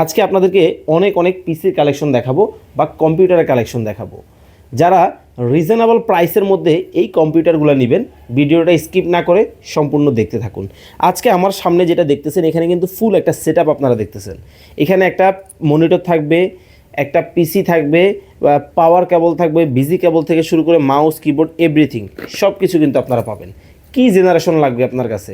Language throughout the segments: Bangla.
আজকে আপনাদেরকে অনেক পিসির কালেকশন দেখাবো বা কম্পিউটারের কালেকশন দেখাবো। যারা রিজনেবল প্রাইসের মধ্যে এই কম্পিউটারগুলো নেবেন, ভিডিওটা স্কিপ না করে সম্পূর্ণ দেখতে থাকুন। আজকে আমার সামনে যেটা দেখতেছেন, এখানে কিন্তু ফুল একটা সেটআপ আপনারা দেখতেছেন। এখানে একটা মনিটর থাকবে, একটা পিসি থাকবে, পাওয়ার কেবল থাকবে, বিজি কেবল থেকে শুরু করে মাউস, কিবোর্ড, এভরিথিং সব কিছু কিন্তু আপনারা পাবেন। কী জেনারেশন লাগবে আপনার কাছে?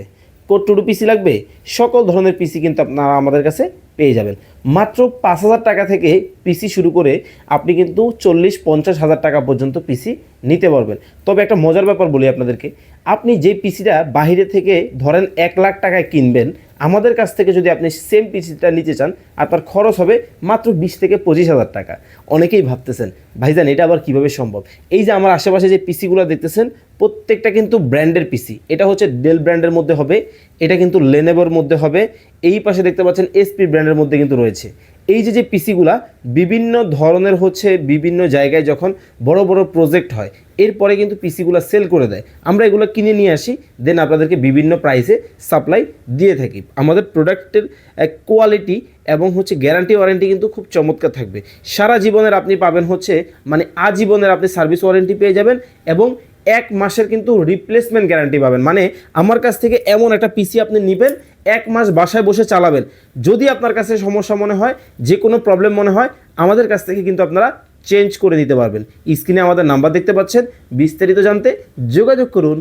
কোড টু পিসি লাগবে, সকল ধরনের পিসি কিন্তু আপনারা আমাদের কাছে পেয়ে যাবেন। মাত্র 5,000 টাকা থেকে পিসি শুরু করে আপনি কিন্তু 40-50 হাজার টাকা পর্যন্ত পিসি নিতে পারবেন। তবে একটা মজার ব্যাপার বলি আপনাদেরকে, আপনি যে পিসিটা বাইরে থেকে ধরেন 1,00,000 টাকায় কিনবেন, আমাদের কাছ থেকে যদি আপনি সেম পিসিটা নিতে চান, আপনার খরচ হবে মাত্র 20-25 হাজার টাকা। অনেকেই ভাবতেছেন ভাইজান এটা আবার কীভাবে সম্ভব? এই যে আমার আশেপাশে যে পিসিগুলো দেখতেছেন, প্রত্যেকটা কিন্তু ব্র্যান্ডের পিসি। এটা হচ্ছে ডেল ব্র্যান্ডের মধ্যে হবে, এটা কিন্তু লেনোভোর মধ্যে হবে, এই পাশে দেখতে পাচ্ছেন এসপি ব্র্যান্ডের মধ্যে কিন্তু রয়েছে। এই যে পিসিগুলা বিভিন্ন ধরনের বিভিন্ন জায়গায় যখন বড় বড় প্রজেক্ট হয়, এরপরে কিন্তু পিসিগুলো সেল করে দেয়। আমরা এগুলো কিনে নিয়ে আসি, দেন আপনাদেরকে বিভিন্ন প্রাইসে সাপ্লাই দিয়ে থাকি। আমাদের প্রোডাক্টের কোয়ালিটি এবং গ্যারান্টি ওয়ারেন্টি কিন্তু খুব চমৎকার থাকবে। সারা জীবনের আপনি পাবেন আজীবনের আপনি সার্ভিস ওয়ারেন্টি পেয়ে যাবেন এবং 1 মাসের কিন্তু রিপ্লেসমেন্ট গ্যারান্টি পাবেন। মানে আমার কাছ থেকে এমন একটা পিসি আপনি নেবেন, 1 মাস বাসায় বসে চালাবেন। যদি আপনার কাছে সমস্যা মনে হয়, যে কোনো প্রবলেম মনে হয়, আমাদের কাছ থেকে কিন্তু আপনারা চেঞ্জ করে দিতে পারবেন। স্ক্রিনে আমাদের নাম্বার দেখতে পাচ্ছেন, বিস্তারিত জানতে যোগাযোগ করুন।